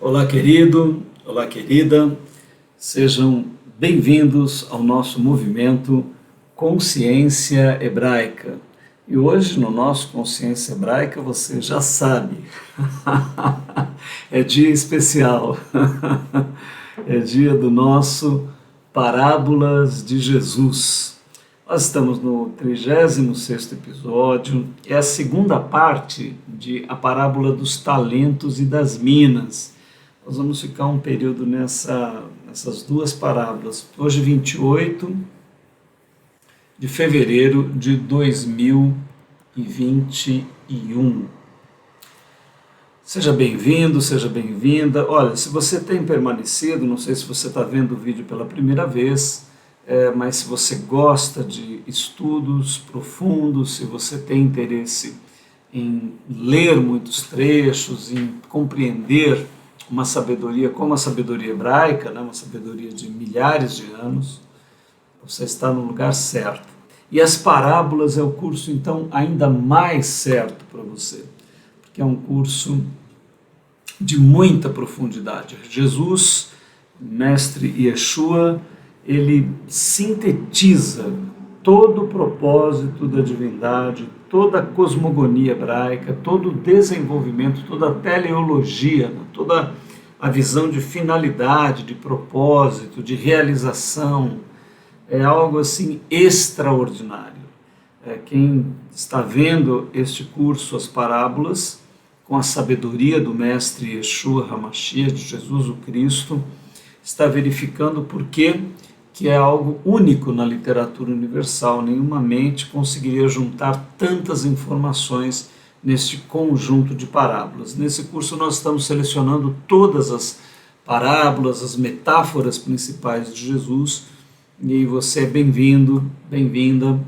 Olá, querido, olá, querida, sejam bem-vindos ao nosso movimento Consciência Hebraica. E hoje, no nosso Consciência Hebraica, você já sabe, é dia especial, é dia do nosso Parábolas de Jesus. Nós estamos no 36º episódio, é a segunda parte de A Parábola dos Talentos e das Minas. Nós vamos ficar um período nessas duas parábolas. Hoje, 28 de fevereiro de 2021. Seja bem-vindo, seja bem-vinda. Olha, se você tem permanecido, não sei se você está vendo o vídeo pela primeira vez, mas se você gosta de estudos profundos, se você tem interesse em ler muitos trechos, em compreender uma sabedoria como a sabedoria hebraica, né, uma sabedoria de milhares de anos, você está no lugar certo. E as parábolas é o curso, então, ainda mais certo para você, porque é um curso de muita profundidade. Jesus, mestre Yeshua, ele sintetiza todo o propósito da divindade, toda a cosmogonia hebraica, todo o desenvolvimento, toda a teleologia, toda a visão de finalidade, de propósito, de realização. É algo assim extraordinário. Quem está vendo este curso, as parábolas, com a sabedoria do mestre Yeshua HaMashiach, de Jesus o Cristo, está verificando por que é algo único na literatura universal. Nenhuma mente conseguiria juntar tantas informações neste conjunto de parábolas. Nesse curso nós estamos selecionando todas as parábolas, as metáforas principais de Jesus, e você é bem-vindo, bem-vinda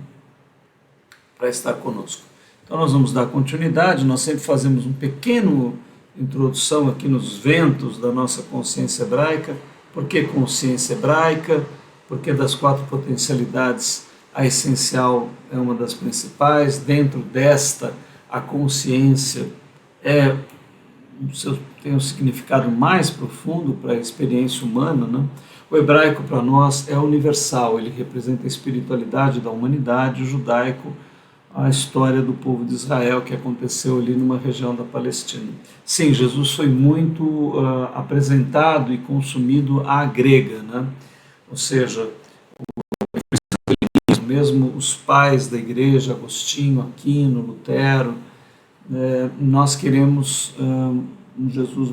para estar conosco. Então nós vamos dar continuidade, nós sempre fazemos um pequeno introdução aqui nos ventos da nossa consciência hebraica. Por que consciência hebraica? Porque das 4 potencialidades, a essencial é uma das principais. Dentro desta, a consciência tem um significado mais profundo para a experiência humana, né? O hebraico para nós é universal, ele representa a espiritualidade da humanidade. O judaico, a história do povo de Israel que aconteceu ali numa região da Palestina. Sim, Jesus foi muito apresentado e consumido à grega, né? Ou seja, mesmo os pais da igreja, Agostinho, Aquino, Lutero, nós queremos um Jesus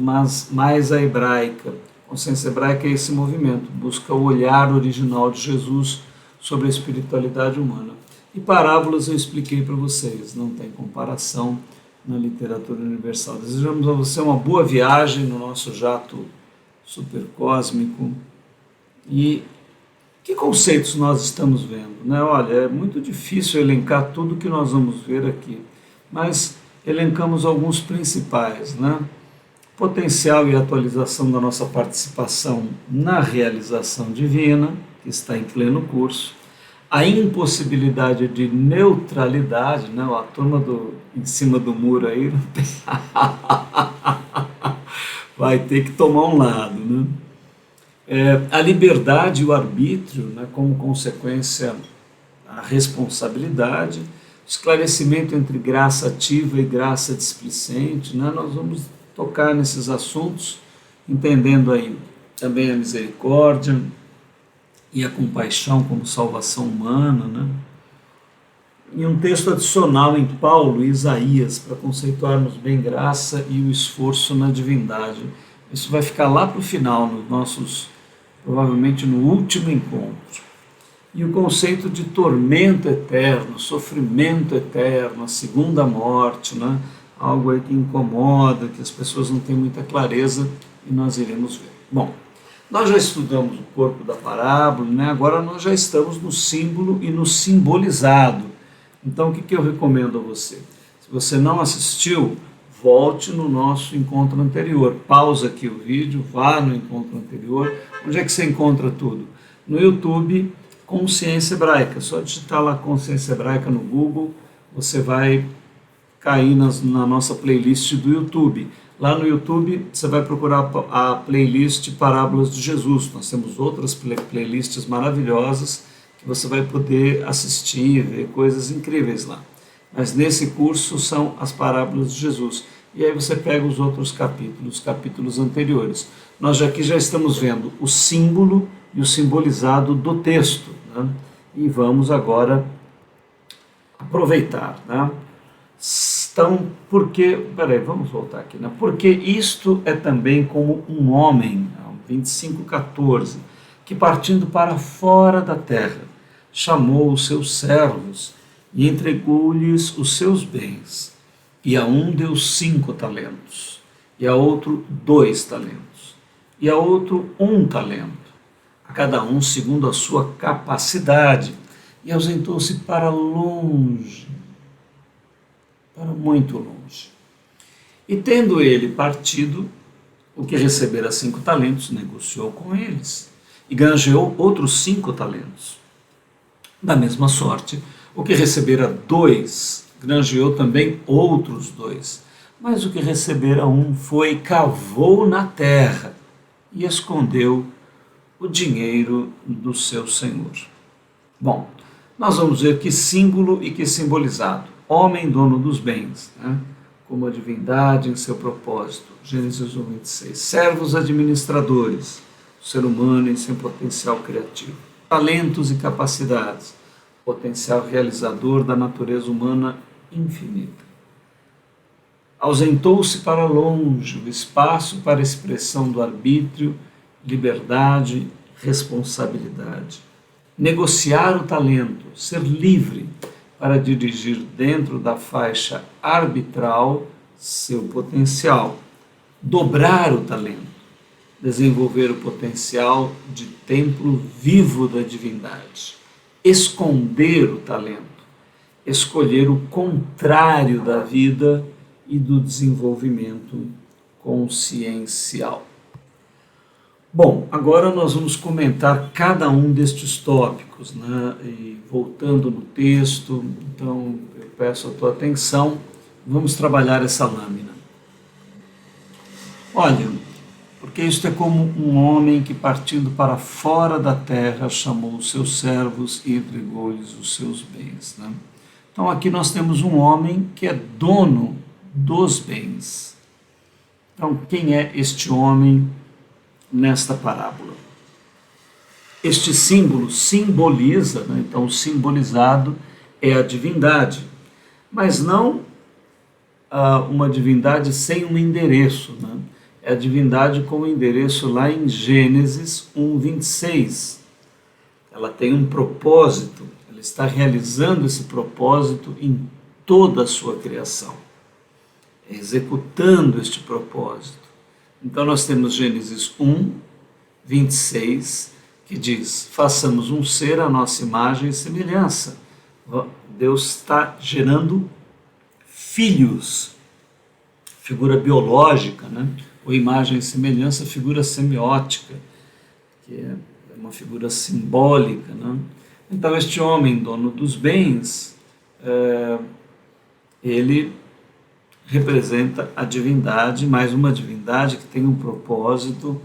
mais a hebraica. A consciência hebraica é esse movimento, busca o olhar original de Jesus sobre a espiritualidade humana. E parábolas eu expliquei para vocês, não tem comparação na literatura universal. Desejamos a você uma boa viagem no nosso jato supercósmico. E que conceitos nós estamos vendo, né? Olha, é muito difícil elencar tudo que nós vamos ver aqui, mas elencamos alguns principais, né? Potencial e atualização da nossa participação na realização divina, que está em pleno curso. A impossibilidade de neutralidade, né? A turma em cima do muro aí vai ter que tomar um lado, né? A liberdade e o arbítrio, né, como consequência a responsabilidade, esclarecimento entre graça ativa e graça displicente, né? Nós vamos tocar nesses assuntos, entendendo aí também a misericórdia e a compaixão como salvação humana, né? E um texto adicional em Paulo e Isaías, para conceituarmos bem graça e o esforço na divindade. Isso vai ficar lá para o final, provavelmente no último encontro. E o conceito de tormento eterno, sofrimento eterno, a segunda morte, né? Algo aí que incomoda, que as pessoas não têm muita clareza, e nós iremos ver. Bom, nós já estudamos o corpo da parábola, né? Agora nós já estamos no símbolo e no simbolizado. Então o que eu recomendo a você? Se você não assistiu, volte no nosso encontro anterior, pausa aqui o vídeo, vá no encontro anterior. Onde é que você encontra tudo? No YouTube, Consciência Hebraica. Só digitar lá Consciência Hebraica no Google, você vai cair na nossa playlist do YouTube. Lá no YouTube você vai procurar a playlist Parábolas de Jesus. Nós temos outras playlists maravilhosas que você vai poder assistir, ver coisas incríveis lá. Mas nesse curso são as Parábolas de Jesus. E aí você pega os outros capítulos, capítulos anteriores. Nós aqui já estamos vendo o símbolo e o simbolizado do texto, né? E vamos agora aproveitar, né? Então, vamos voltar aqui, né? Porque isto é também como um homem, 25:14, que partindo para fora da terra, chamou os seus servos e entregou-lhes os seus bens. E a um deu 5 talentos, e a outro 2 talentos, e a outro 1 talento, a cada um segundo a sua capacidade, e ausentou-se para longe, para muito longe. E tendo ele partido, o que recebera 5 talentos, negociou com eles, e granjeou outros 5 talentos. Da mesma sorte, o que recebera 2, granjeou também outros 2. Mas o que recebera 1 foi, cavou na terra e escondeu o dinheiro do seu senhor. Bom, nós vamos ver que símbolo e que simbolizado. Homem, dono dos bens, né? Como a divindade em seu propósito. Gênesis 1:26. Servos administradores, o ser humano em seu potencial criativo. Talentos e capacidades, potencial realizador da natureza humana infinita. Ausentou-se para longe o espaço para a expressão do arbítrio, liberdade, responsabilidade. Negociar o talento, ser livre para dirigir dentro da faixa arbitral seu potencial. Dobrar o talento, desenvolver o potencial de templo vivo da divindade. Esconder o talento, escolher o contrário da vida e do desenvolvimento consciencial. Bom, agora nós vamos comentar cada um destes tópicos, né? E voltando no texto, então eu peço a tua atenção, vamos trabalhar essa lâmina. Olha, porque isto é como um homem que partindo para fora da terra chamou os seus servos e entregou-lhes os seus bens, né? Então aqui nós temos um homem que é dono dos bens. Então quem é este homem nesta parábola? Este símbolo simboliza, né? Então o simbolizado é a divindade, mas não uma divindade sem um endereço, né? É a divindade com o endereço lá em Gênesis 1:26. Ela tem um propósito, ela está realizando esse propósito em toda a sua criação, executando este propósito. Então nós temos Gênesis 1:26, que diz: façamos um ser à nossa imagem e semelhança. Deus está gerando filhos, figura biológica, né? Ou imagem e semelhança, figura semiótica, que é uma figura simbólica, né? Então este homem, dono dos bens, ele representa a divindade, mas uma divindade que tem um propósito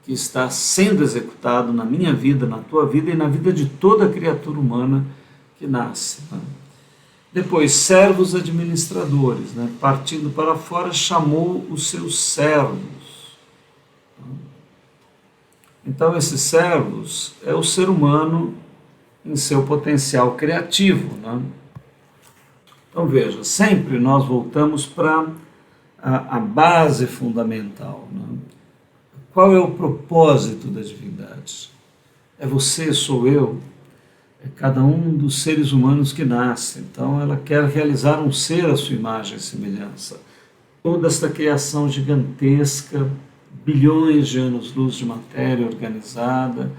que está sendo executado na minha vida, na tua vida e na vida de toda criatura humana que nasce, né? Depois, servos administradores, né? Partindo para fora, chamou os seus servos. Então, esses servos é o ser humano em seu potencial criativo, né? Então, veja, sempre nós voltamos para a base fundamental, né? Qual é o propósito da divindade? É você, sou eu, é cada um dos seres humanos que nasce. Então ela quer realizar um ser à sua imagem e semelhança. Toda esta criação gigantesca, bilhões de anos-luz de matéria organizada,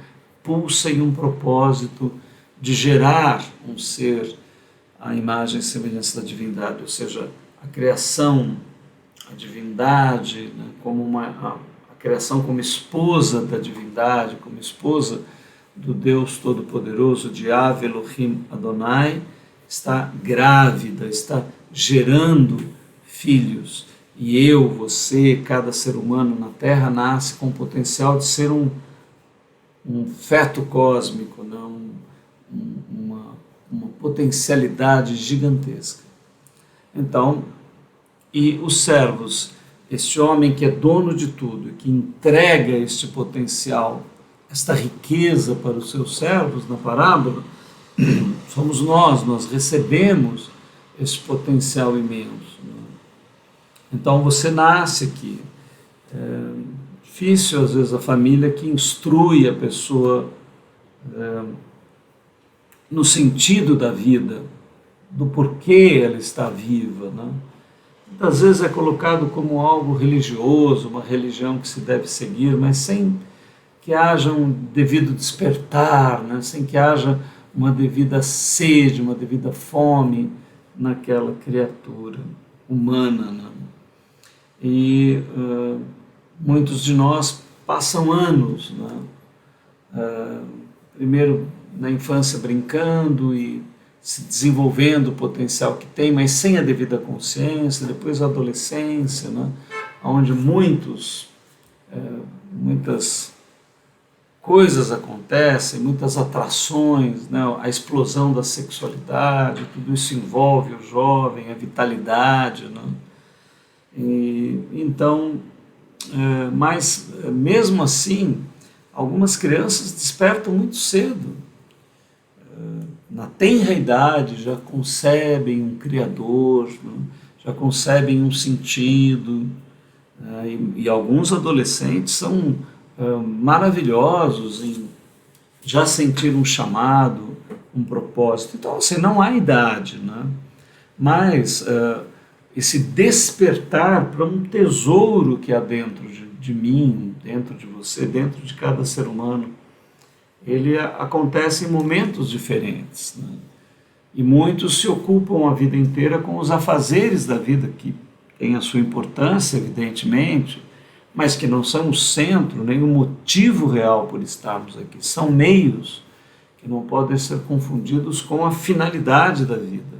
pulsa em um propósito de gerar um ser à imagem e semelhança da divindade, ou seja, a criação, a divindade, né, como a criação como esposa da divindade, como esposa do Deus Todo-Poderoso, de Yahvé Elohim Adonai, está grávida, está gerando filhos. E eu, você, cada ser humano na Terra nasce com o potencial de ser um feto cósmico, né? Uma potencialidade gigantesca. Então, e os servos, este homem que é dono de tudo, que entrega este potencial, esta riqueza para os seus servos na parábola, somos nós recebemos esse potencial imenso. Né? Então você nasce aqui. É difícil, às vezes, a família que instrui a pessoa no sentido da vida, do porquê ela está viva. Né? Muitas vezes é colocado como algo religioso, uma religião que se deve seguir, mas sem que haja um devido despertar, né? Sem que haja uma devida sede, uma devida fome naquela criatura humana. Né? E muitos de nós passam anos, né? Primeiro na infância brincando e se desenvolvendo o potencial que tem, mas sem a devida consciência, depois a adolescência, né? Onde muitas coisas acontecem, muitas atrações, né? A explosão da sexualidade, tudo isso envolve o jovem, a vitalidade. Né? Então, mas mesmo assim, algumas crianças despertam muito cedo. Na tenra idade já concebem um Criador, né? Já concebem um sentido. E alguns adolescentes são maravilhosos em já sentir um chamado, um propósito. Então, assim, não há idade, né? Mas esse despertar para um tesouro que há dentro de mim, dentro de você, dentro de cada ser humano, ele acontece em momentos diferentes. Né? E muitos se ocupam a vida inteira com os afazeres da vida, que tem a sua importância, evidentemente, mas que não são o centro, nem o motivo real por estarmos aqui. São meios que não podem ser confundidos com a finalidade da vida.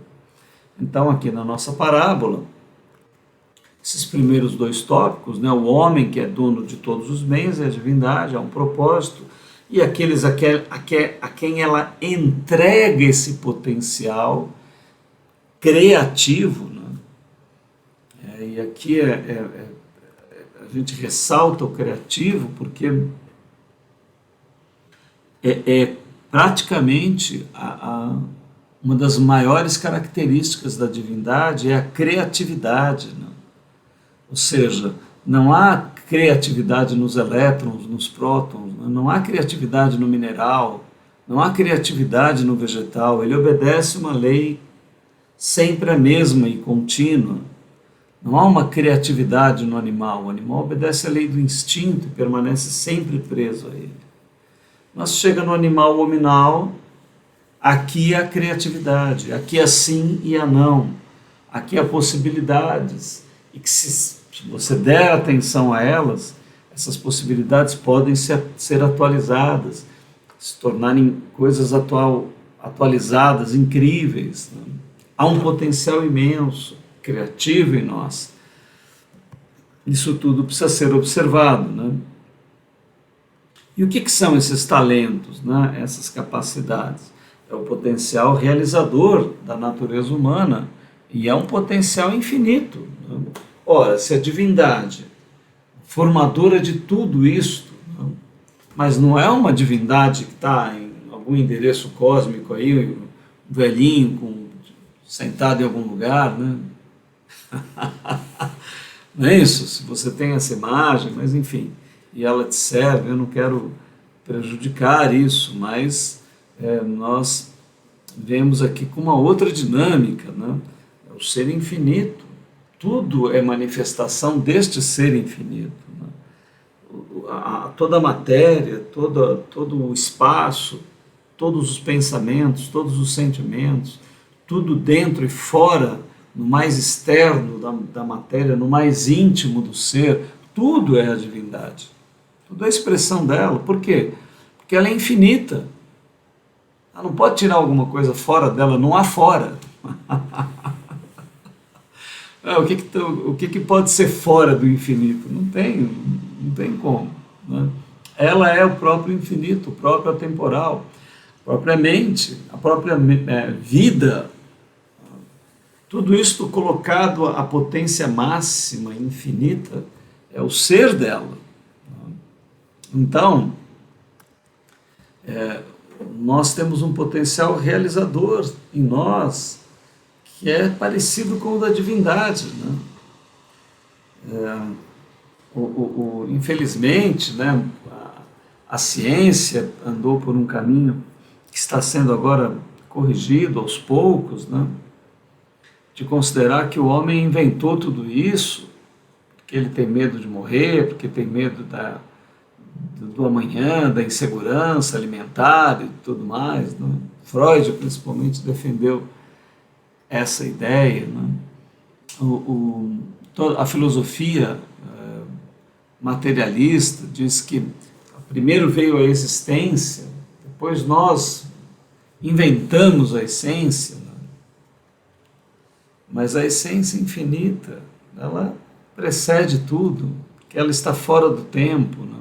Então, aqui na nossa parábola, esses primeiros dois tópicos, né, o homem que é dono de todos os bens, é a divindade, há um propósito, e aqueles a quem ela entrega esse potencial criativo. Né? E aqui a gente ressalta o criativo porque é praticamente uma das maiores características da divindade é a criatividade. Né? Ou seja, não há criatividade nos elétrons, nos prótons, né? Não há criatividade no mineral, não há criatividade no vegetal, ele obedece uma lei sempre a mesma e contínua. Não há uma criatividade no animal, o animal obedece a lei do instinto e permanece sempre preso a ele. Mas chega no animal hominal, aqui há criatividade, aqui há sim e há não, aqui há possibilidades, e que se você der atenção a elas, essas possibilidades podem ser atualizadas, se tornarem coisas atualizadas, incríveis. Né? Há um potencial imenso, criativo em nós. Isso tudo precisa ser observado. Né? E o que são esses talentos, né? Essas capacidades? É o potencial realizador da natureza humana e é um potencial infinito. Né? Ora, se a divindade, formadora de tudo isto, né? Mas não é uma divindade que está em algum endereço cósmico aí, um velhinho sentado em algum lugar, né? Não é isso? Se você tem essa imagem, mas enfim, e ela te serve, eu não quero prejudicar isso, mas nós vemos aqui com uma outra dinâmica, né? É o ser infinito, tudo é manifestação deste ser infinito. Né? Toda a matéria, todo o espaço, todos os pensamentos, todos os sentimentos, tudo dentro e fora, no mais externo da matéria, no mais íntimo do ser, tudo é a divindade. Tudo é a expressão dela. Por quê? Porque ela é infinita. Ela não pode tirar alguma coisa fora dela, não há fora. O que pode ser fora do infinito? Não tem como. Né? Ela é o próprio infinito, o próprio atemporal, propriamente, a própria vida, tudo isto colocado à potência máxima, infinita, é o ser dela. Então, nós temos um potencial realizador em nós que é parecido com o da divindade. Né? Infelizmente, né, a ciência andou por um caminho que está sendo agora corrigido aos poucos, né, de considerar que o homem inventou tudo isso, porque ele tem medo de morrer, porque tem medo do amanhã, da insegurança alimentar e tudo mais. Né? Freud, principalmente, defendeu essa ideia. Né? A filosofia materialista diz que primeiro veio a existência, depois nós inventamos a essência, né? Mas a essência infinita, ela precede tudo, porque ela está fora do tempo. Né?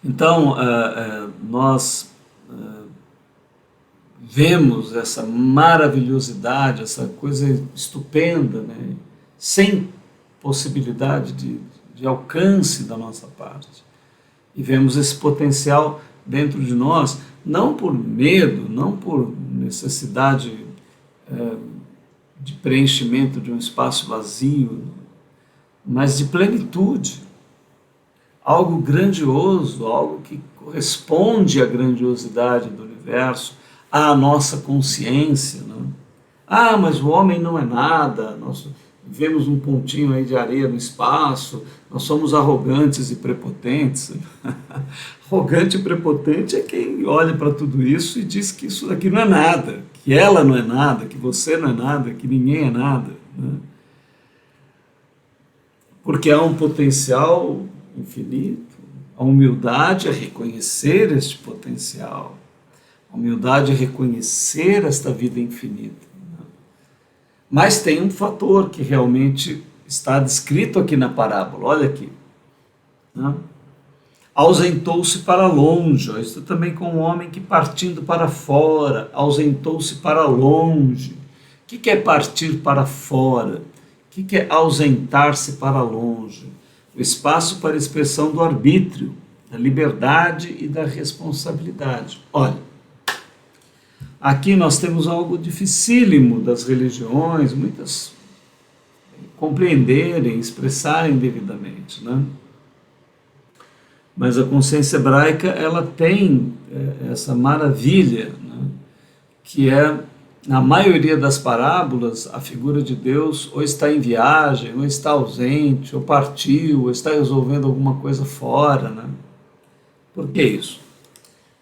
Então, nós vemos essa maravilhosidade, essa coisa estupenda, né? Sem possibilidade de alcance da nossa parte. E vemos esse potencial dentro de nós, não por medo, não por necessidade de preenchimento de um espaço vazio, mas de plenitude. Algo grandioso, algo que corresponde à grandiosidade do universo, à nossa consciência. Né? Mas o homem não é nada, nós vemos um pontinho aí de areia no espaço, nós somos arrogantes e prepotentes. Arrogante e prepotente é quem olha para tudo isso e diz que isso daqui não é nada, que ela não é nada, que você não é nada, que ninguém é nada. Né? Porque há um potencial infinito. A humildade é reconhecer este potencial. A humildade é reconhecer esta vida infinita. Mas tem um fator que realmente está descrito aqui na parábola. Olha aqui. Né? Ausentou-se para longe. Isso também com um homem que partindo para fora, ausentou-se para longe. O que é partir para fora? O que é ausentar-se para longe? O espaço para a expressão do arbítrio, da liberdade e da responsabilidade. Olha, aqui nós temos algo dificílimo das religiões, muitas compreenderem, expressarem devidamente, né? Mas a consciência hebraica, ela tem essa maravilha, né? Que é, na maioria das parábolas, a figura de Deus ou está em viagem, ou está ausente, ou partiu, ou está resolvendo alguma coisa fora, né? Por que isso?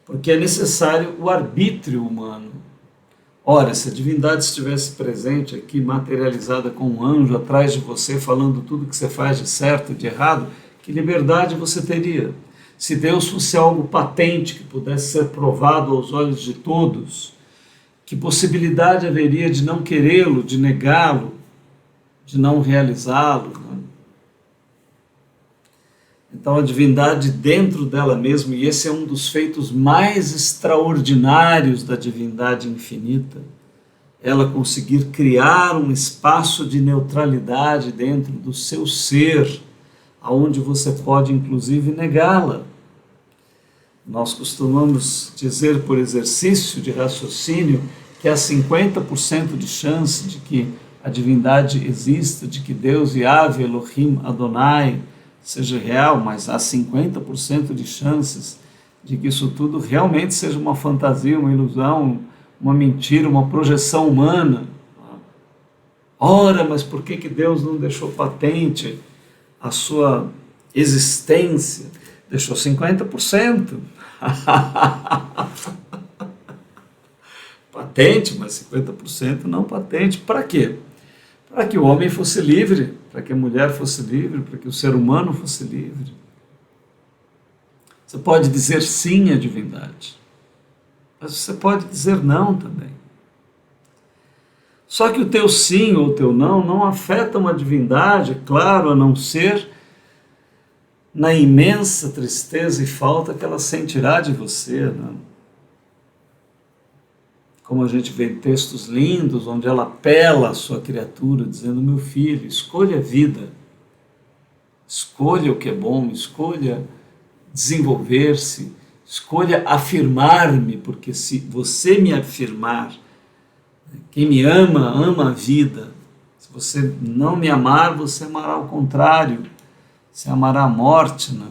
Porque é necessário o arbítrio humano. Ora, se a divindade estivesse presente aqui, materializada com um anjo atrás de você, falando tudo que você faz de certo e de errado, que liberdade você teria? Se Deus fosse algo patente, que pudesse ser provado aos olhos de todos, que possibilidade haveria de não querê-lo, de negá-lo, de não realizá-lo? Né? Então a divindade dentro dela mesma, e esse é um dos feitos mais extraordinários da divindade infinita, ela conseguir criar um espaço de neutralidade dentro do seu ser, aonde você pode inclusive negá-la. Nós costumamos dizer por exercício de raciocínio que há 50% de chance de que a divindade exista, de que Deus, Yahvé, Elohim, Adonai, seja real, mas há 50% de chances de que isso tudo realmente seja uma fantasia, uma ilusão, uma mentira, uma projeção humana. Ora, mas por que Deus não deixou patente a sua existência? Deixou 50%. Patente, mas 50% não patente. Para quê? Para que o homem fosse livre, para que a mulher fosse livre, para que o ser humano fosse livre. Você pode dizer sim à divindade, mas você pode dizer não também. Só que o teu sim ou o teu não afeta uma divindade, claro, a não ser na imensa tristeza e falta que ela sentirá de você, né? Como a gente vê em textos lindos, onde ela apela à sua criatura, dizendo: meu filho, escolha a vida, escolha o que é bom, escolha desenvolver-se, escolha afirmar-me, porque se você me afirmar, quem me ama, ama a vida. Se você não me amar, você amará o contrário, você amará a morte, né?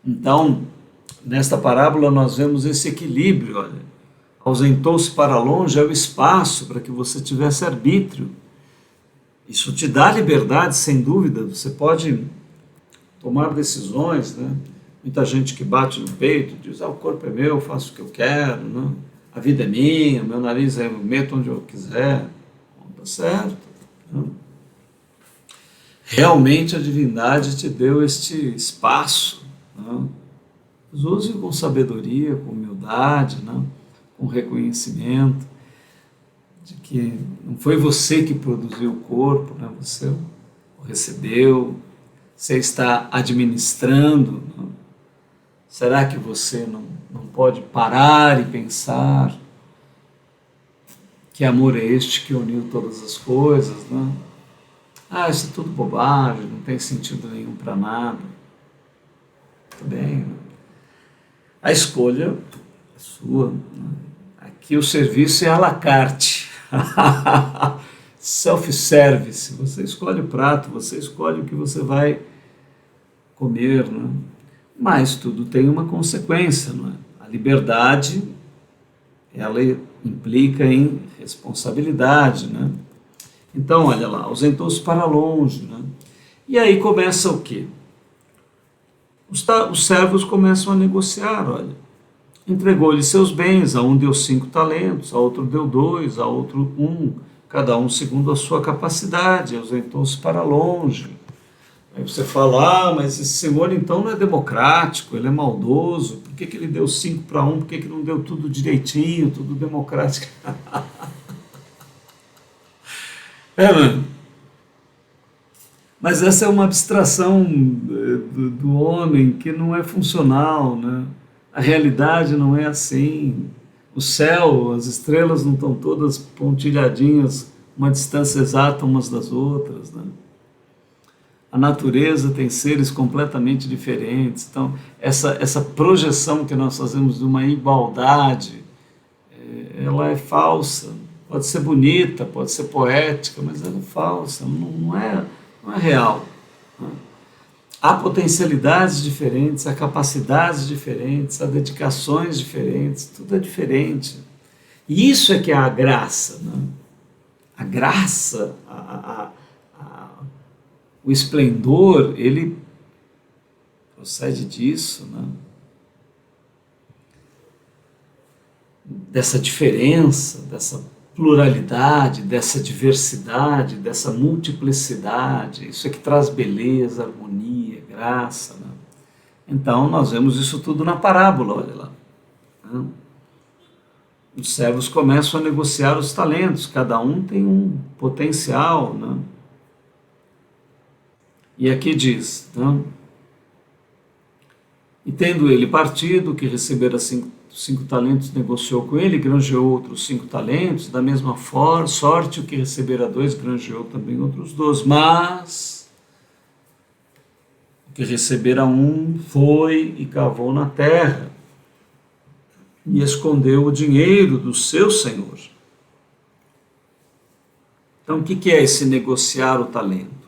Então, nesta parábola nós vemos esse equilíbrio, olha. Ausentou-se para longe é o espaço para que você tivesse arbítrio. Isso te dá liberdade, sem dúvida. Você pode tomar decisões, né? Muita gente que bate no peito, diz: o corpo é meu, eu faço o que eu quero, né? A vida é minha, meu nariz eu meto onde eu quiser. Não está certo, né? Realmente a divindade te deu este espaço, né? Use com sabedoria, com humildade, né? Com reconhecimento de que não foi você que produziu o corpo, né? Você o recebeu, você está administrando, né? Será que você não pode parar e pensar que amor é este que uniu todas as coisas, né? Isso é tudo bobagem, não tem sentido nenhum para nada. Tudo bem, né? A escolha é sua, né? Aqui o serviço é à la carte. Self-service. Você escolhe o prato, você escolhe o que você vai comer, né? Mas tudo tem uma consequência, não é? A liberdade, ela implica em responsabilidade, né? Então, olha lá, ausentou-se para longe, né? E aí começa o quê? Os servos começam a negociar, olha. Entregou-lhe seus bens, a um deu 5 talentos, a outro deu 2, a outro 1, cada um segundo a sua capacidade, ausentou-se para longe. Aí você fala: mas esse senhor então não é democrático, ele é maldoso, por que ele deu 5 para um, por que não deu tudo direitinho, tudo democrático? Mano. Mas essa é uma abstração do homem que não é funcional, né? A realidade não é assim. O céu, as estrelas não estão todas pontilhadinhas, uma distância exata umas das outras, né? A natureza tem seres completamente diferentes. Então, essa projeção que nós fazemos de uma igualdade, ela é falsa. Pode ser bonita, pode ser poética, mas ela é falsa, não é real, né? Há potencialidades diferentes, há capacidades diferentes, há dedicações diferentes, tudo é diferente. E isso é que é a graça, né? A graça, o esplendor, ele procede disso, né? Dessa diferença, dessa pluralidade, dessa diversidade, dessa multiplicidade. Isso é que traz beleza, harmonia, graça, né? Então nós vemos isso tudo na parábola, olha lá, né? Os servos começam a negociar os talentos, cada um tem um potencial, né? E aqui diz, né? E tendo ele partido, que recebera 5 talentos, negociou com ele, granjeou outros 5 talentos, da mesma sorte o que recebera 2, granjeou também outros 2, mas o que recebera 1 foi e cavou na terra, e escondeu o dinheiro do seu senhor. Então o que é esse negociar o talento?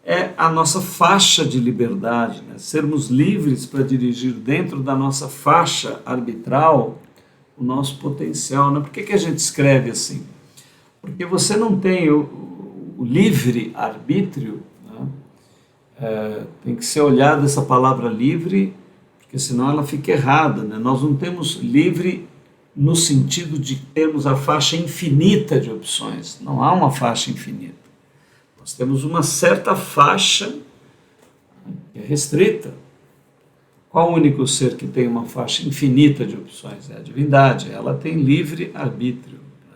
É a nossa faixa de liberdade, né? Sermos livres para dirigir dentro da nossa faixa arbitral o nosso potencial, né? Por que a gente escreve assim? Porque você não tem o livre arbítrio, né? Tem que ser olhada essa palavra livre, porque senão ela fica errada, né? Nós não temos livre no sentido de termos a faixa infinita de opções, não há uma faixa infinita. Nós temos uma certa faixa que é restrita. Qual o único ser que tem uma faixa infinita de opções? É a divindade, ela tem livre arbítrio, né?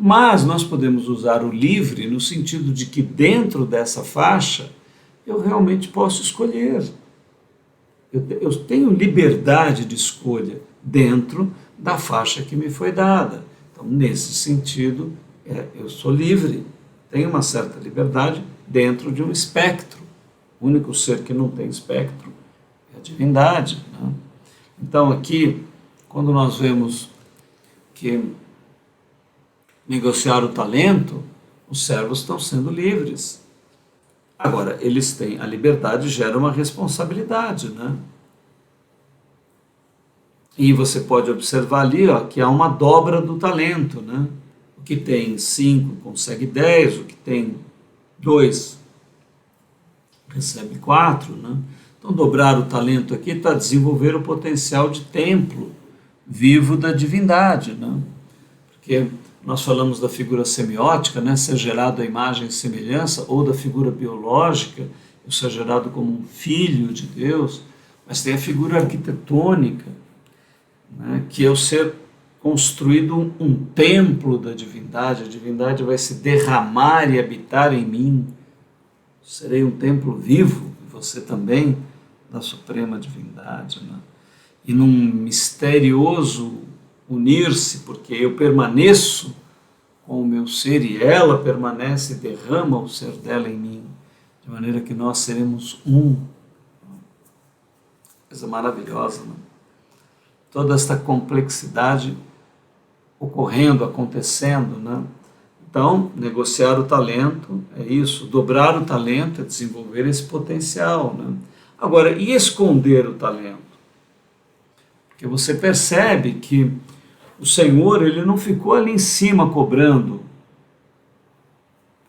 Mas nós podemos usar o livre no sentido de que dentro dessa faixa eu realmente posso escolher. Eu tenho liberdade de escolha dentro da faixa que me foi dada. Então, nesse sentido, eu sou livre, tenho uma certa liberdade dentro de um espectro. O único ser que não tem espectro é a divindade, né? Então, aqui, quando nós vemos que negociar o talento, os servos estão sendo livres. Agora, eles têm a liberdade, gera uma responsabilidade, né? E você pode observar ali, ó, que há uma dobra do talento, né? O que tem 5 consegue 10, o que tem 2 recebe 4, né? Então, dobrar o talento aqui está desenvolver o potencial de templo vivo da divindade, né? Porque nós falamos da figura semiótica, né? Ser gerado à imagem e semelhança, ou da figura biológica, eu ser gerado como um filho de Deus, mas tem a figura arquitetônica, né? Que é o ser construído um templo da divindade, a divindade vai se derramar e habitar em mim, serei um templo vivo, e você também, da suprema divindade, né? E num misterioso unir-se, porque eu permaneço com o meu ser e ela permanece e derrama o ser dela em mim, de maneira que nós seremos um. Coisa maravilhosa, né? Toda esta complexidade ocorrendo, acontecendo, né? Então, negociar o talento é isso, dobrar o talento é desenvolver esse potencial, né? Agora, e esconder o talento? Porque você percebe que o Senhor, ele não ficou ali em cima cobrando o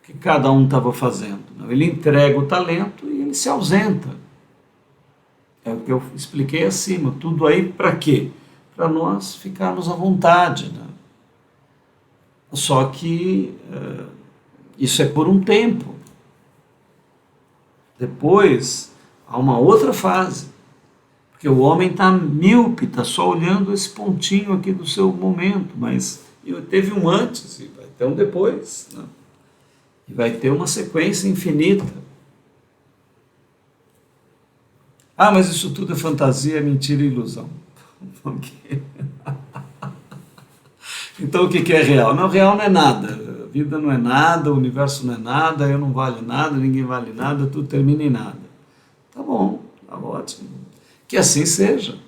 que cada um estava fazendo. Não. Ele entrega o talento e ele se ausenta. É o que eu expliquei acima. Tudo aí para quê? Para nós ficarmos à vontade, né? Só que isso é por um tempo. Depois, há uma outra fase. Porque o homem está míope, está só olhando esse pontinho aqui do seu momento, mas teve um antes e vai ter um depois, né? E vai ter uma sequência infinita. Ah, mas isso tudo é fantasia, é mentira e ilusão. Então o que é real? Não, real não é nada. A vida não é nada, o universo não é nada, eu não valho nada, ninguém vale nada, tudo termina em nada. Tá bom, tá ótimo. Que assim seja.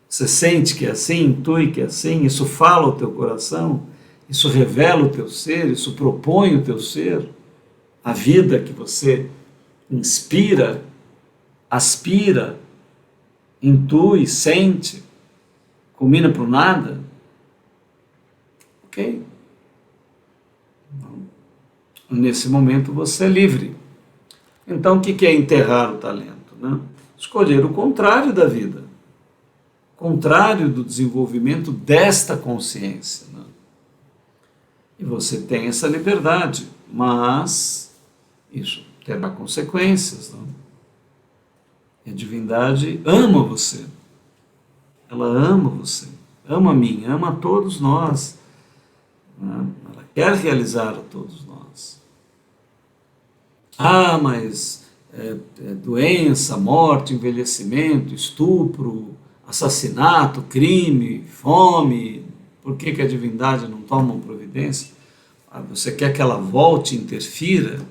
Você sente que é assim, intui que é assim, isso fala o teu coração, isso revela o teu ser, isso propõe o teu ser, a vida que você inspira, aspira, intui, sente, combina para o nada. Ok. Nesse momento você é livre. Então o que é enterrar o talento, né? Escolher o contrário da vida, contrário do desenvolvimento desta consciência, né? E você tem essa liberdade, mas isso terá consequências, né? E a divindade ama você, ela ama você, ama a mim, ama a todos nós, né? Ela quer realizar a todos nós. Ah, mas doença, morte, envelhecimento, estupro, assassinato, crime, fome, por que a divindade não toma uma providência? Você quer que ela volte e interfira?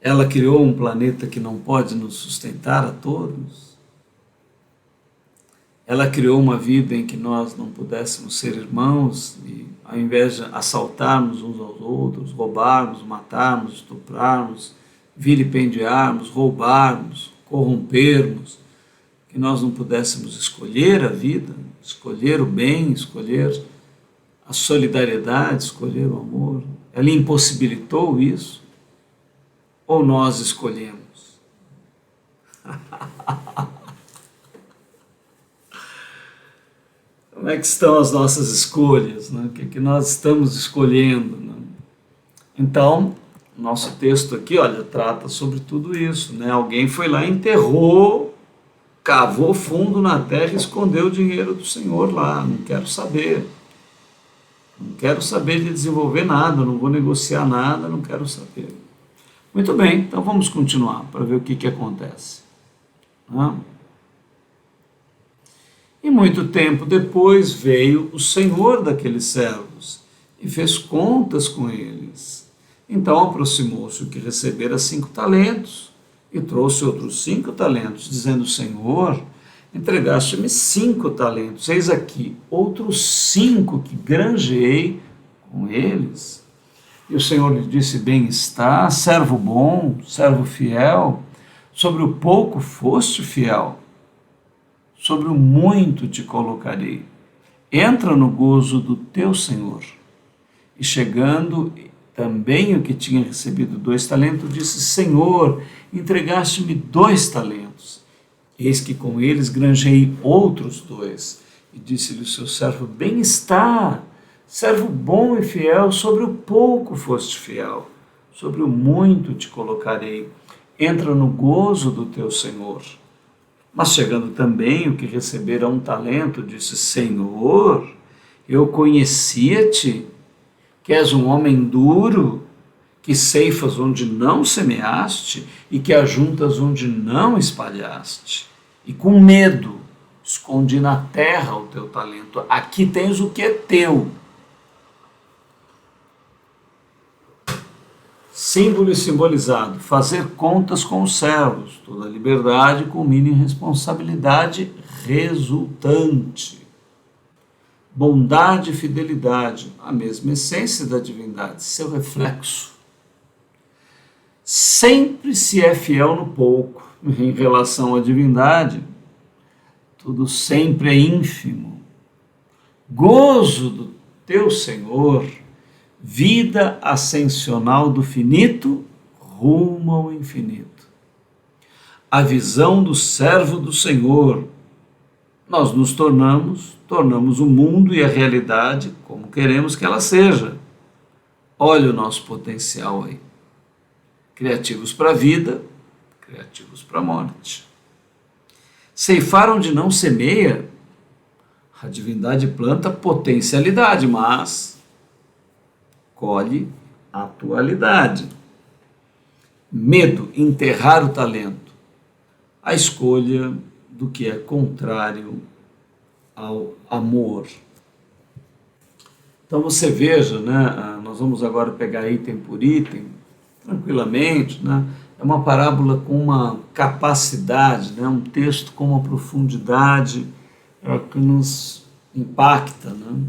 Ela criou um planeta que não pode nos sustentar a todos? Ela criou uma vida em que nós não pudéssemos ser irmãos e, ao invés de assaltarmos uns aos outros, roubarmos, matarmos, estuprarmos, vilipendiarmos, roubarmos, corrompermos, que nós não pudéssemos escolher a vida, escolher o bem, escolher a solidariedade, escolher o amor. Ela impossibilitou isso? Ou nós escolhemos? Como é que estão as nossas escolhas, né? O que nós estamos escolhendo, né? Então, nosso texto aqui, olha, trata sobre tudo isso, né? Alguém foi lá e enterrou, cavou fundo na terra e escondeu o dinheiro do Senhor lá, não quero saber. Não quero saber de desenvolver nada, não vou negociar nada, não quero saber. Muito bem, então vamos continuar para ver o que acontece. E muito tempo depois veio o senhor daqueles servos e fez contas com eles. Então aproximou-se o que recebera 5 talentos e trouxe outros 5 talentos, dizendo: Senhor, entregaste-me 5 talentos, eis aqui outros 5 que granjeei com eles. E o Senhor lhe disse: bem está, servo bom, servo fiel, sobre o pouco foste fiel, sobre o muito te colocarei. Entra no gozo do teu Senhor. E chegando também o que tinha recebido 2 talentos, disse: Senhor, entregaste-me 2 talentos. Eis que com eles granjei outros 2. E disse-lhe o seu servo: bem está, servo bom e fiel, sobre o pouco foste fiel, sobre o muito te colocarei. Entra no gozo do teu Senhor. Mas chegando também o que recebera 1 talento, disse: Senhor, eu conhecia-te, que és um homem duro, que ceifas onde não semeaste e que ajuntas onde não espalhaste. E com medo escondi na terra o teu talento. Aqui tens o que é teu. Símbolo e simbolizado: fazer contas com os servos. Toda liberdade culmina em responsabilidade resultante. Bondade e fidelidade, a mesma essência da divindade, seu reflexo. Sempre se é fiel no pouco. Em relação à divindade, tudo sempre é ínfimo. Gozo do teu Senhor, vida ascensional do finito rumo ao infinito. A visão do servo do Senhor. Nós nos tornamos o mundo e a realidade como queremos que ela seja. Olha o nosso potencial aí. Criativos para a vida, criativos para a morte. Ceifar onde não semeia, a divindade planta potencialidade, mas colhe atualidade. Medo, enterrar o talento, a escolha do que é contrário ao amor. Então você veja, né, nós vamos agora pegar item por item, tranquilamente, né, é uma parábola com uma capacidade, né, um texto com uma profundidade que nos impacta, né,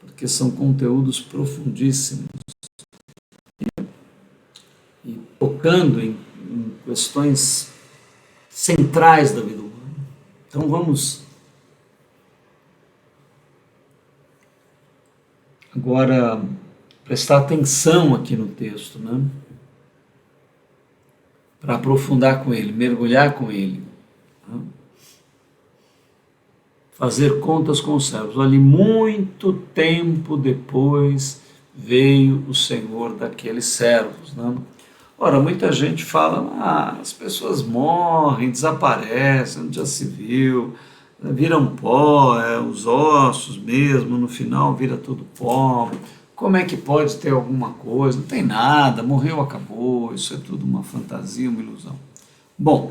porque são conteúdos profundíssimos e tocando em questões centrais da vida humana. Então vamos agora prestar atenção aqui no texto, né? Para aprofundar com ele, mergulhar com ele. Né? Fazer contas com os servos. Olha, muito tempo depois veio o Senhor daqueles servos. Né? Ora, muita gente fala: as pessoas morrem, desaparecem, onde já se viu, viram pó, os ossos mesmo, no final vira tudo pó. Como é que pode ter alguma coisa? Não tem nada, morreu, acabou, isso é tudo uma fantasia, uma ilusão. Bom,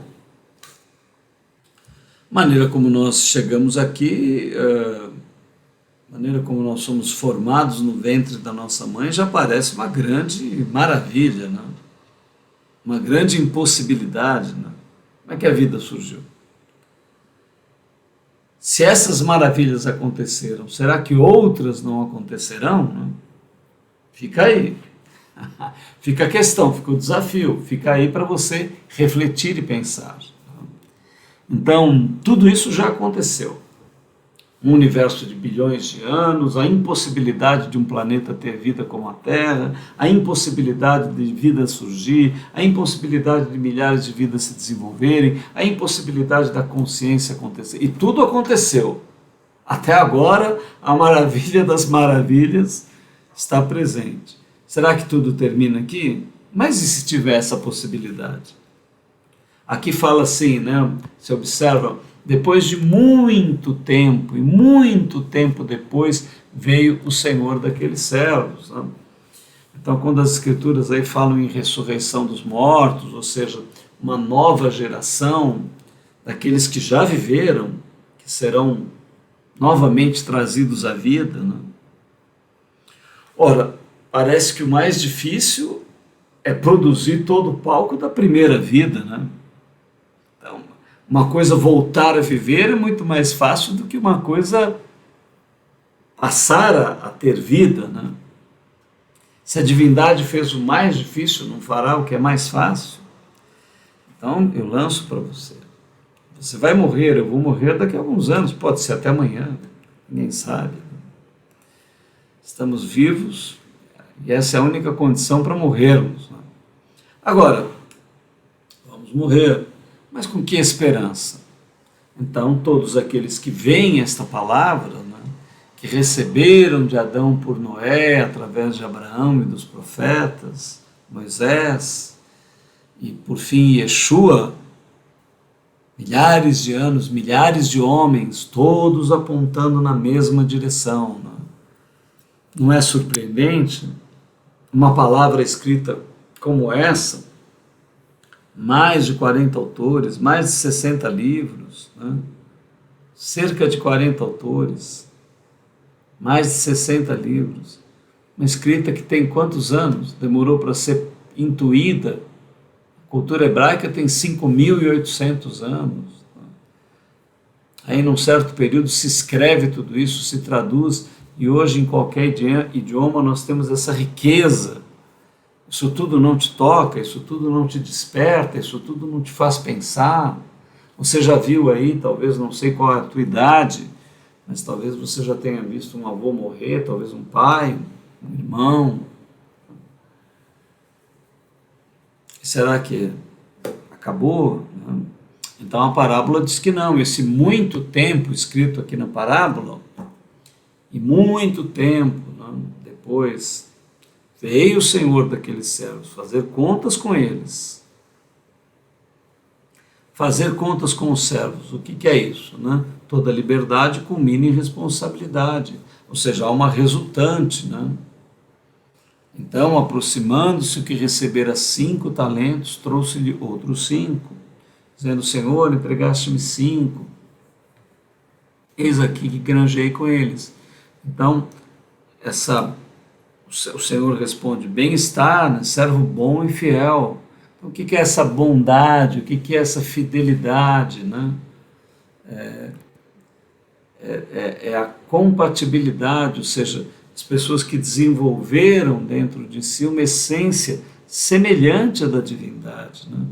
maneira como nós chegamos aqui, maneira como nós somos formados no ventre da nossa mãe, já parece uma grande maravilha, né? Uma grande impossibilidade. Né? Como é que a vida surgiu? Se essas maravilhas aconteceram, será que outras não acontecerão? Né? Fica aí. Fica a questão, fica o desafio, fica aí para você refletir e pensar. Então, tudo isso já aconteceu. Um universo de bilhões de anos, a impossibilidade de um planeta ter vida como a Terra, a impossibilidade de vida surgir, a impossibilidade de milhares de vidas se desenvolverem, a impossibilidade da consciência acontecer. E tudo aconteceu. Até agora, a maravilha das maravilhas está presente. Será que tudo termina aqui? Mas e se tiver essa possibilidade? Aqui fala assim, né? Você observa, depois de muito tempo, e muito tempo depois, veio o Senhor daqueles servos. Né? Então, quando as Escrituras aí falam em ressurreição dos mortos, ou seja, uma nova geração daqueles que já viveram, que serão novamente trazidos à vida, né? Ora, parece que o mais difícil é produzir todo o palco da primeira vida, né? Então, uma coisa voltar a viver é muito mais fácil do que uma coisa passar a ter vida, né? Se a divindade fez o mais difícil, não fará o que é mais fácil? Então, eu lanço para você. Você vai morrer, eu vou morrer daqui a alguns anos, pode ser até amanhã, ninguém sabe. Estamos vivos e essa é a única condição para morrermos. Né? Agora, vamos morrer, mas com que esperança? Então, todos aqueles que veem esta palavra, né, que receberam de Adão por Noé, através de Abraão e dos profetas, Moisés, e por fim Yeshua, milhares de anos, milhares de homens, todos apontando na mesma direção. Né? Não é surpreendente uma palavra escrita como essa, mais de 40 autores, mais de 60 livros, né? Cerca de 40 autores, mais de 60 livros, uma escrita que tem quantos anos? Demorou para ser intuída. A cultura hebraica tem 5.800 anos. Aí, num certo período, se escreve tudo isso, se traduz, e hoje, em qualquer idioma, nós temos essa riqueza. Isso tudo não te toca, isso tudo não te desperta, isso tudo não te faz pensar. Você já viu aí, talvez, não sei qual é a tua idade, mas talvez você já tenha visto um avô morrer, talvez um pai, um irmão. Será que acabou? Então a parábola diz que não, esse muito tempo escrito aqui na parábola, e muito tempo depois, veio o Senhor daqueles servos fazer contas com eles. Fazer contas com os servos, o que é isso? Né? Toda liberdade culmina em responsabilidade, ou seja, há uma resultante. Né? Então, aproximando-se o que recebera 5 talentos, trouxe-lhe outros 5, dizendo: Senhor, entregaste-me 5, eis aqui que granjei com eles. Então, o Senhor responde: bem está, né, servo bom e fiel. Então, o que é essa bondade, o que é essa fidelidade? Né? É a compatibilidade, ou seja, as pessoas que desenvolveram dentro de si uma essência semelhante à da divindade. Né?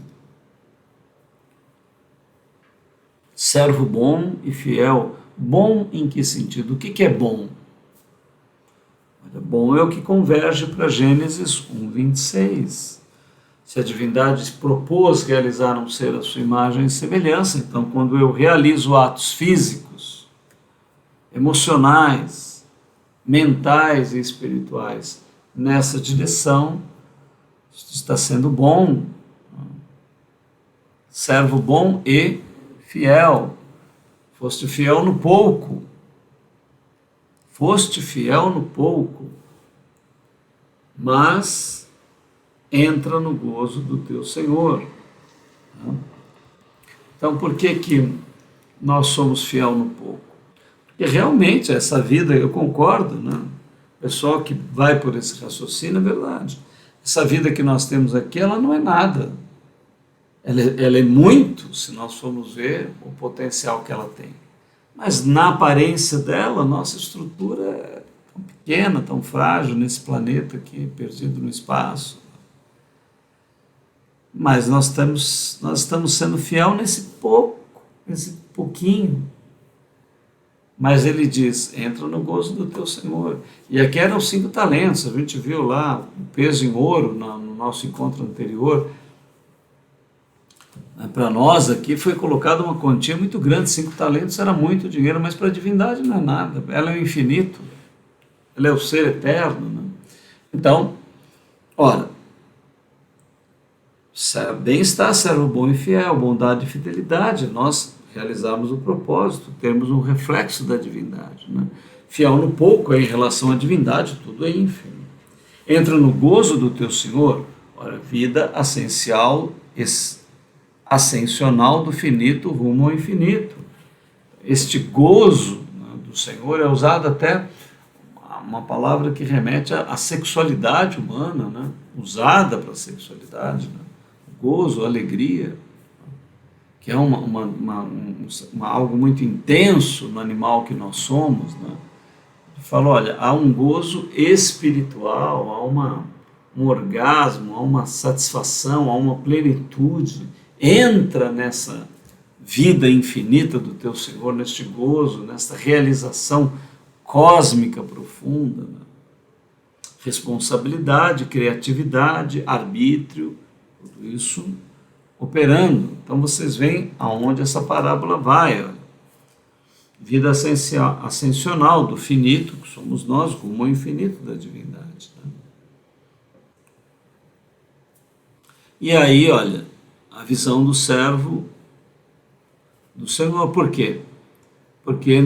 Servo bom e fiel. Bom em que sentido? O que é bom? Bom é o que converge para Gênesis 1:26. Se a divindade propôs realizar um ser à sua imagem e semelhança, então quando eu realizo atos físicos, emocionais, mentais e espirituais nessa direção, está sendo bom. Servo bom e fiel. Foste fiel no pouco. Foste fiel no pouco, mas entra no gozo do teu Senhor. Então, por que nós somos fiel no pouco? Porque realmente essa vida, eu concordo, né? O pessoal que vai por esse raciocínio, é verdade. Essa vida que nós temos aqui, ela não é nada. Ela é muito, se nós formos ver o potencial que ela tem. Mas na aparência dela, nossa estrutura é tão pequena, tão frágil nesse planeta aqui, perdido no espaço. Mas nós estamos sendo fiel nesse pouco, nesse pouquinho. Mas ele diz: entra no gozo do teu Senhor. E aqui eram 5 talentos, a gente viu lá o peso em ouro no nosso encontro anterior. Para nós aqui foi colocada uma quantia muito grande, 5 talentos era muito dinheiro, mas para a divindade não é nada, ela é o infinito, ela é o ser eterno. Né? Então, ora, bem está, servo bom e fiel, bondade e fidelidade, nós realizarmos o propósito, termos um reflexo da divindade. Né? Fiel no pouco é em relação à divindade, tudo é ínfimo. Entra no gozo do teu Senhor, ora, vida essencial, ascensional do finito rumo ao infinito. Este gozo, né, do Senhor é usado até uma palavra que remete à sexualidade humana, né, usada para a sexualidade, né, gozo, alegria, que é algo muito intenso no animal que nós somos, né? Fala, olha, há um gozo espiritual, há um orgasmo, há uma satisfação, há uma plenitude. Entra nessa vida infinita do teu Senhor, neste gozo, nesta realização cósmica profunda, né? Responsabilidade, criatividade, arbítrio, tudo isso operando. Então vocês veem aonde essa parábola vai, olha. Vida ascensional do finito, que somos nós, rumo ao infinito da divindade. Né? E aí, olha, a visão do servo do Senhor. Por quê? Porque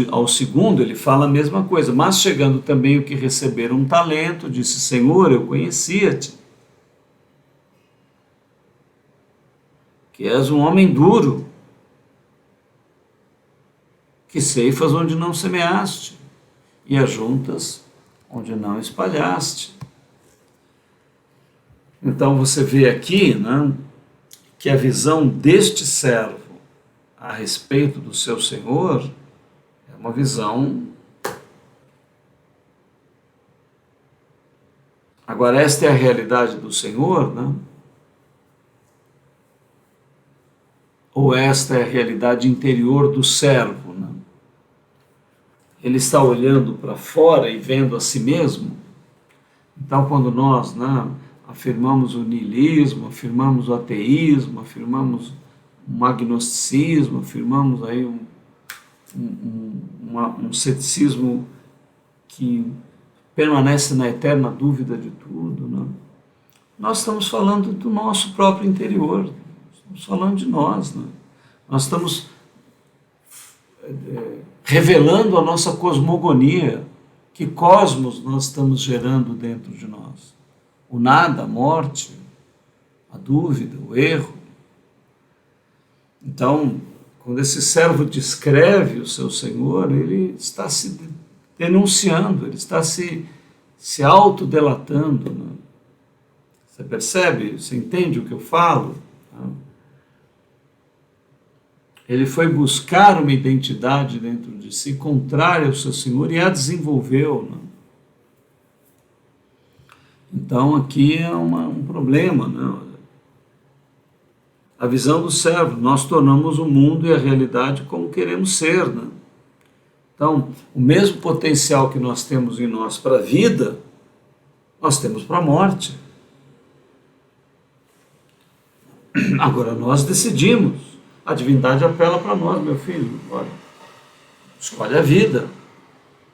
ao segundo ele fala a mesma coisa, mas chegando também o que receberam um talento, disse, Senhor, eu conhecia-te, que és um homem duro, que ceifas onde não semeaste, e ajuntas onde não espalhaste. Então você vê aqui, né, que a visão deste servo a respeito do seu Senhor é uma visão. Agora, esta é a realidade do Senhor, né? Ou esta é a realidade interior do servo, né? Ele está olhando para fora e vendo a si mesmo. Então, quando nós, né, afirmamos o niilismo, afirmamos o ateísmo, afirmamos um agnosticismo, afirmamos aí um ceticismo que permanece na eterna dúvida de tudo, né? Nós estamos falando do nosso próprio interior, estamos falando de nós, né? Nós estamos revelando a nossa cosmogonia, que cosmos nós estamos gerando dentro de nós. O nada, a morte, a dúvida, o erro. Então, quando esse servo descreve o seu Senhor, ele está se denunciando, ele está se autodelatando. Né? Você percebe? Você entende o que eu falo? Ele foi buscar uma identidade dentro de si, contrária ao seu Senhor, e a desenvolveu. Né? Então, aqui é um problema, né? A visão do servo, nós tornamos o mundo e a realidade como queremos ser. Né? Então, o mesmo potencial que nós temos em nós para a vida, nós temos para a morte. Agora, nós decidimos. A divindade apela para nós, meu filho, olha, escolhe a vida,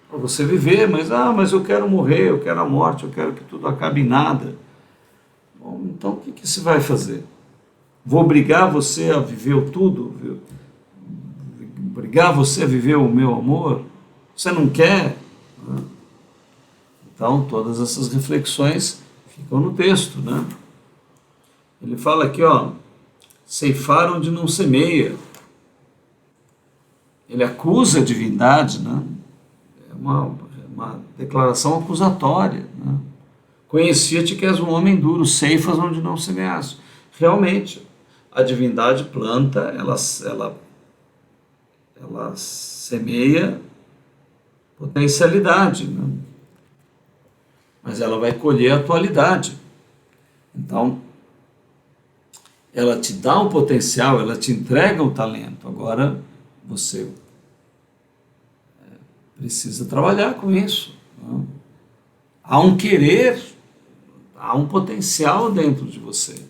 para você viver, mas eu quero morrer, eu quero a morte, eu quero que tudo acabe em nada. Bom, então o que se vai fazer? Vou obrigar você a viver o tudo? Obrigar você a viver o meu amor? Você não quer? Então, todas essas reflexões ficam no texto, né? Ele fala aqui, ó, ceifar onde não semeia. Ele acusa a divindade, né? É uma declaração acusatória. Né? Conhecia-te que és um homem duro, ceifas onde não semeaste. Realmente, a divindade planta, ela semeia potencialidade, né? Mas ela vai colher a atualidade. Então, ela te dá um potencial, ela te entrega um talento. Agora, você precisa trabalhar com isso. Né? Há um querer, há um potencial dentro de você.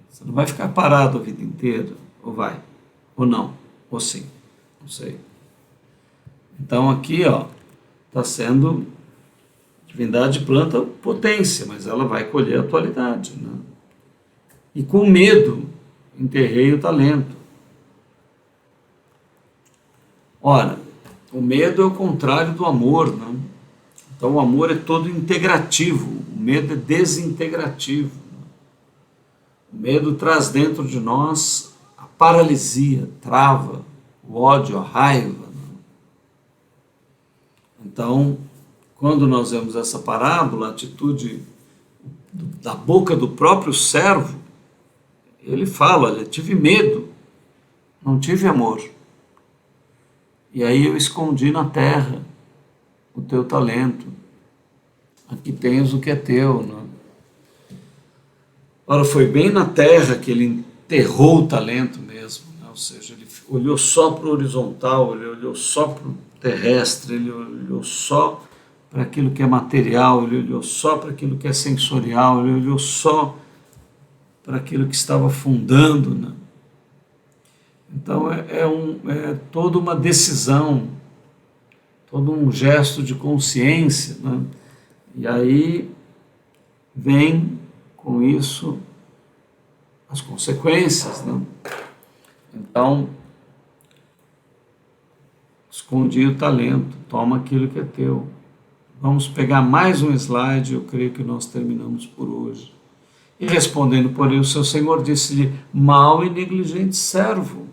Você não vai ficar parado a vida inteira, ou vai, ou não, ou sim, não sei. Então aqui, ó, está sendo, a divindade planta potência, mas ela vai colher a atualidade, né? E com medo, enterrei o talento. Ora, O medo é o contrário do amor, né? Então o amor é todo integrativo, o medo é desintegrativo. O medo traz dentro de nós a paralisia, trava, o ódio, a raiva. Então, quando nós vemos essa parábola, a atitude da boca do próprio servo, ele fala, olha, tive medo, não tive amor. E aí eu escondi na terra o teu talento. Aqui tens o que é teu. Né? Ora, foi bem na terra que ele enterrou o talento mesmo. Né? Ou seja, ele olhou só para o horizontal, ele olhou só para o terrestre, ele olhou só para aquilo que é material, ele olhou só para aquilo que é sensorial, ele olhou só para aquilo que estava fundando. Né? Então é toda uma decisão, todo um gesto de consciência. Né? E aí vem com isso as consequências. Né? Então, escondi o talento, toma aquilo que é teu. Vamos pegar mais um slide, eu creio que nós terminamos por hoje. E respondendo, porém, o seu senhor disse-lhe, mau e negligente servo,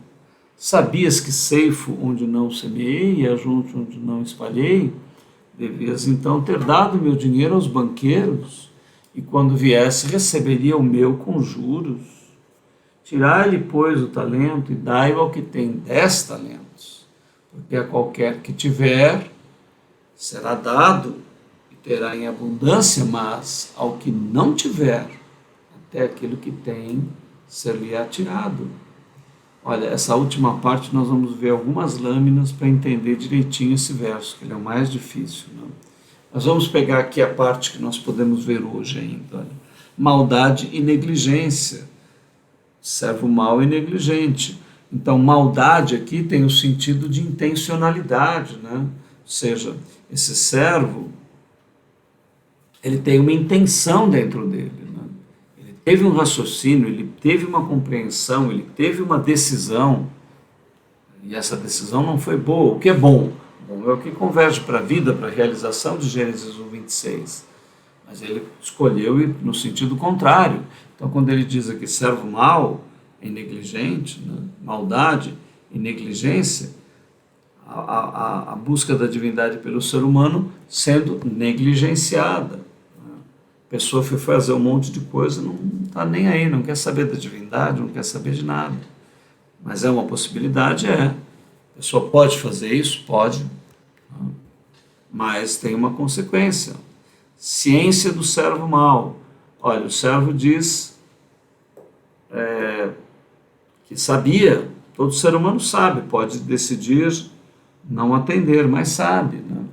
sabias que ceifo onde não semeei e ajunto onde não espalhei? Devias então ter dado meu dinheiro aos banqueiros, e quando viesse receberia o meu com juros. Tirai-lhe, pois, o talento e dai-o ao que tem 10 talentos, porque a qualquer que tiver será dado e terá em abundância, mas ao que não tiver, até aquilo que tem ser-lhe-á tirado. Olha, essa última parte nós vamos ver algumas lâminas para entender direitinho esse verso, que ele é o mais difícil. Né? Nós vamos pegar aqui a parte que nós podemos ver hoje ainda. Olha. Maldade e negligência. Servo mau e negligente. Então, maldade aqui tem o sentido de intencionalidade, né? Ou seja, esse servo, ele tem uma intenção dentro dele. Né? Ele teve um raciocínio, ele teve uma compreensão, ele teve uma decisão, e essa decisão não foi boa. O que é bom? Bom é o que converge para a vida, para a realização de Gênesis 1:26. Mas ele escolheu ir no sentido contrário. Então, quando ele diz aqui servo mau e negligente, né? Maldade e negligência, a busca da divindade pelo ser humano sendo negligenciada. A pessoa foi fazer um monte de coisa, não está nem aí, não quer saber da divindade, não quer saber de nada. Mas é uma possibilidade, é. A pessoa pode fazer isso? Pode. Mas tem uma consequência. Ciência do servo mau. Olha, o servo diz que sabia, todo ser humano sabe, pode decidir não atender, mas sabe. Né?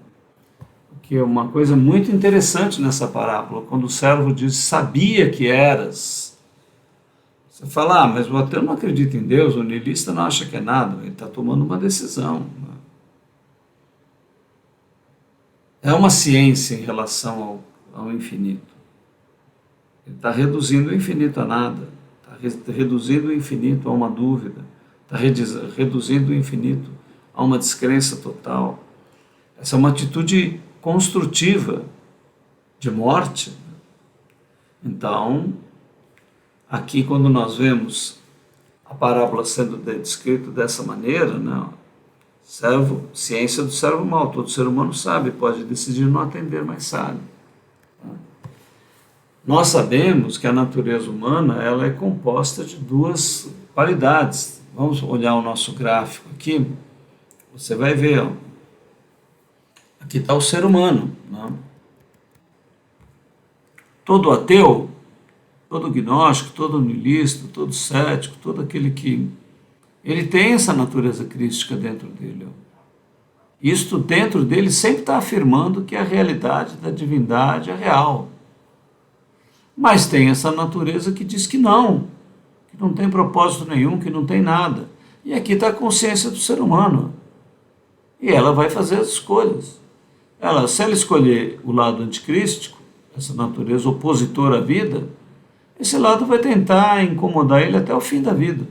Que é uma coisa muito interessante nessa parábola, quando o servo diz, sabia que eras. Você fala, mas o ateu não acredita em Deus, o niilista não acha que é nada, ele está tomando uma decisão. Né? É uma ciência em relação ao infinito. Ele está reduzindo o infinito a nada, está reduzindo o infinito a uma dúvida, está reduzindo o infinito a uma descrença total. Essa é uma atitude construtiva de morte. Então, aqui quando nós vemos a parábola sendo descrita dessa maneira, né? Ciência do servo mau, todo ser humano sabe, pode decidir não atender, mas sabe. Nós sabemos que a natureza humana ela é composta de duas qualidades. Vamos olhar o nosso gráfico aqui, você vai ver, ó. Aqui está o ser humano. Né? Todo ateu, todo gnóstico, todo niilista, todo cético, todo aquele que... ele tem essa natureza crística dentro dele. Ó. Isto dentro dele sempre está afirmando que a realidade da divindade é real. Mas tem essa natureza que diz que não tem propósito nenhum, que não tem nada. E aqui está a consciência do ser humano. E ela vai fazer as escolhas. Se ela escolher o lado anticrístico, essa natureza opositora à vida, esse lado vai tentar incomodar ele até o fim da vida.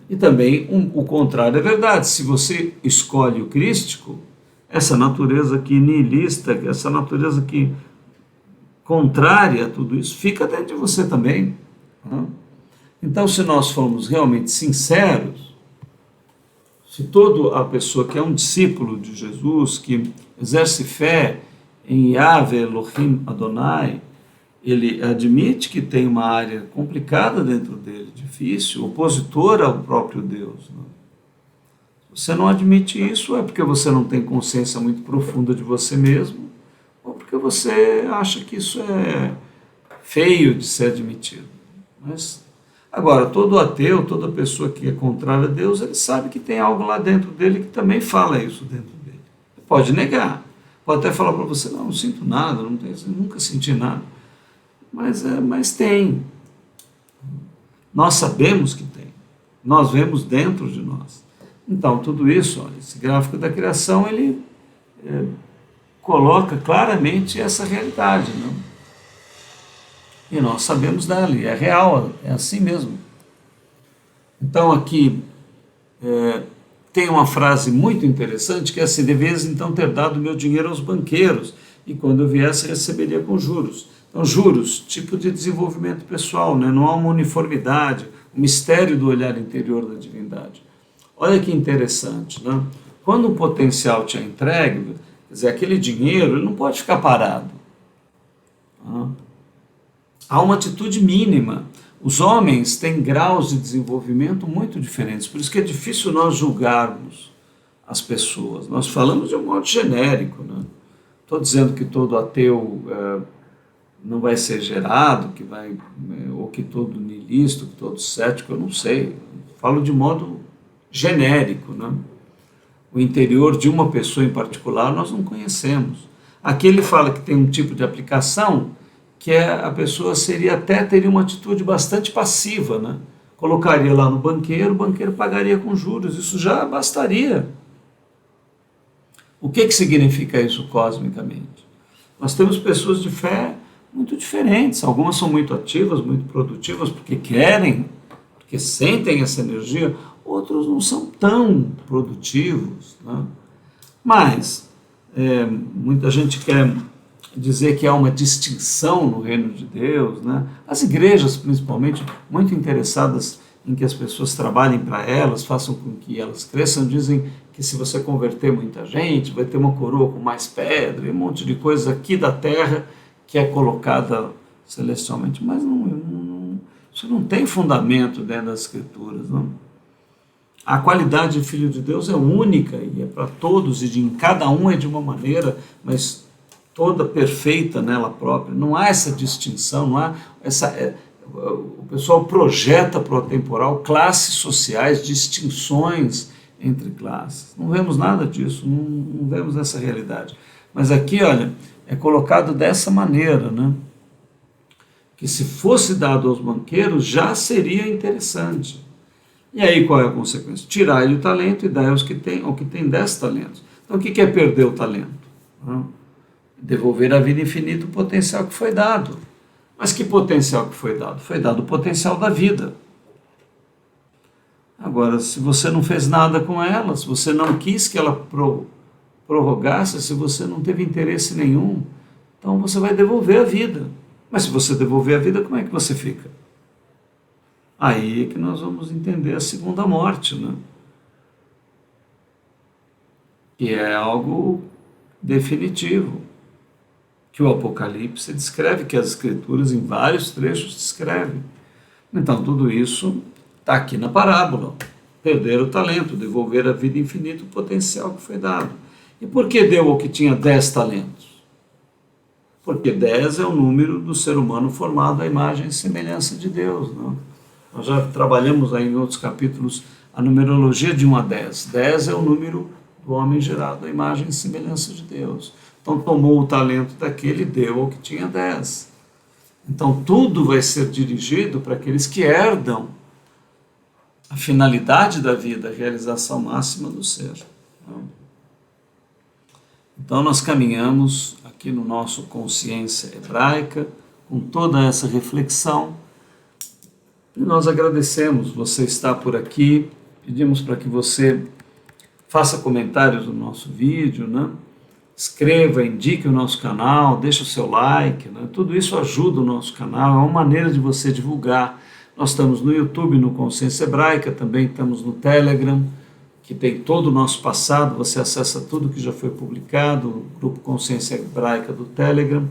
E também o contrário é verdade. Se você escolhe o crístico, essa natureza aqui nihilista, essa natureza que contrária a tudo isso, fica dentro de você também. Né? Então, se nós formos realmente sinceros, se toda a pessoa que é um discípulo de Jesus, que exerce fé em Yahvé Elohim Adonai, ele admite que tem uma área complicada dentro dele, difícil, opositora ao próprio Deus. Né? Se você não admite isso, é porque você não tem consciência muito profunda de você mesmo, ou porque você acha que isso é feio de ser admitido. Mas, agora, todo ateu, toda pessoa que é contrária a Deus, ele sabe que tem algo lá dentro dele que também fala isso dentro dele. Pode negar, pode até falar para você, não sinto nada, não tenho, nunca senti nada. Mas tem. Nós sabemos que tem. Nós vemos dentro de nós. Então, tudo isso, olha, esse gráfico da criação, ele coloca claramente essa realidade. Não? E nós sabemos dela, e é real, é assim mesmo. Então, aqui tem uma frase muito interessante, que é assim: deveis então ter dado meu dinheiro aos banqueiros, e quando eu viesse receberia com juros. Então, juros, tipo de desenvolvimento pessoal, né? Não há uma uniformidade, o mistério do olhar interior da divindade. Olha que interessante, né? Quando um potencial te é entregue, quer dizer, aquele dinheiro ele não pode ficar parado. Tá? Há uma atitude mínima. Os homens têm graus de desenvolvimento muito diferentes, por isso que é difícil nós julgarmos as pessoas. Nós falamos de um modo genérico, né? Estou dizendo que todo ateu não vai ser gerado, que vai, ou que todo niilista, que todo cético, eu não sei. Eu falo de modo genérico, né? O interior de uma pessoa em particular nós não conhecemos. Aqui ele fala que tem um tipo de aplicação que a pessoa teria uma atitude bastante passiva, né? Colocaria lá no banqueiro, o banqueiro pagaria com juros, isso já bastaria. O que significa isso cosmicamente? Nós temos pessoas de fé muito diferentes, algumas são muito ativas, muito produtivas, porque querem, porque sentem essa energia, outros não são tão produtivos. Né? Mas muita gente quer dizer que há uma distinção no reino de Deus. Né? As igrejas, principalmente, muito interessadas em que as pessoas trabalhem para elas, façam com que elas cresçam, dizem que se você converter muita gente, vai ter uma coroa com mais pedra, e um monte de coisa aqui da terra que é colocada celestialmente, mas isso não tem fundamento dentro das Escrituras. Não? A qualidade de Filho de Deus é única e é para todos, e em cada um é de uma maneira, mas toda perfeita nela própria. Não há essa distinção, não há o pessoal projeta para o temporal classes sociais, distinções entre classes. Não vemos nada disso, não vemos essa realidade. Mas aqui, olha, é colocado dessa maneira, né? Que se fosse dado aos banqueiros já seria interessante. E aí qual é a consequência? Tirar-lhe o talento e dar aos que tem 10 talentos. Então o que é perder o talento? Devolver à vida infinita o potencial que foi dado. Mas que potencial que foi dado? Foi dado o potencial da vida. Agora, se você não fez nada com ela, se você não quis que ela prorrogasse, se você não teve interesse nenhum, então você vai devolver a vida. Mas se você devolver a vida, como é que você fica? Aí é que nós vamos entender a segunda morte, né? Que é algo definitivo, que o Apocalipse descreve, que as Escrituras em vários trechos descrevem. Então tudo isso está aqui na parábola. Perder o talento, devolver a vida infinita o potencial que foi dado. E por que deu ao que tinha 10 talentos? Porque 10 é o número do ser humano formado à imagem e semelhança de Deus. Não? Nós já trabalhamos aí em outros capítulos a numerologia de 1 a 10. 10 é o número do homem gerado à imagem e semelhança de Deus. Então tomou o talento daquele e deu ao que tinha 10. Então tudo vai ser dirigido para aqueles que herdam a finalidade da vida, a realização máxima do ser. Então nós caminhamos aqui no nosso consciência hebraica, com toda essa reflexão, E nós agradecemos você estar por aqui, pedimos para que você faça comentários no nosso vídeo, né? Escreva, indique o nosso canal, deixe o seu like, né? Tudo isso ajuda o nosso canal, é uma maneira de você divulgar. Nós estamos no YouTube, no Consciência Hebraica, também estamos no Telegram, que tem todo o nosso passado, você acessa tudo que já foi publicado, o grupo Consciência Hebraica do Telegram,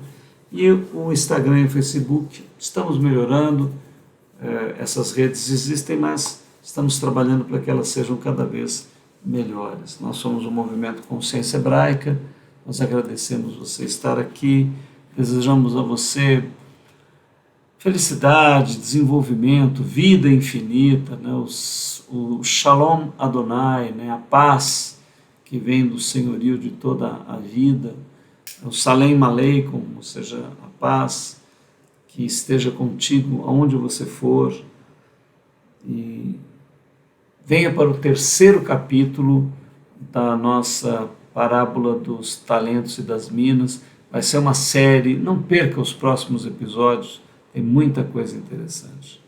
e o Instagram e o Facebook. Estamos melhorando, essas redes existem, mas estamos trabalhando para que elas sejam cada vez melhores. Nós somos o movimento Consciência Hebraica, nós agradecemos você estar aqui, desejamos a você felicidade, desenvolvimento, vida infinita, né? O Shalom Adonai, né? A paz que vem do senhorio de toda a vida, o Salem Aleikum, ou seja, a paz que esteja contigo aonde você for. E venha para o terceiro capítulo da nossa parábola dos talentos e das minas. Vai ser uma série, não perca os próximos episódios, tem muita coisa interessante.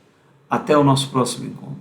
Até o nosso próximo encontro.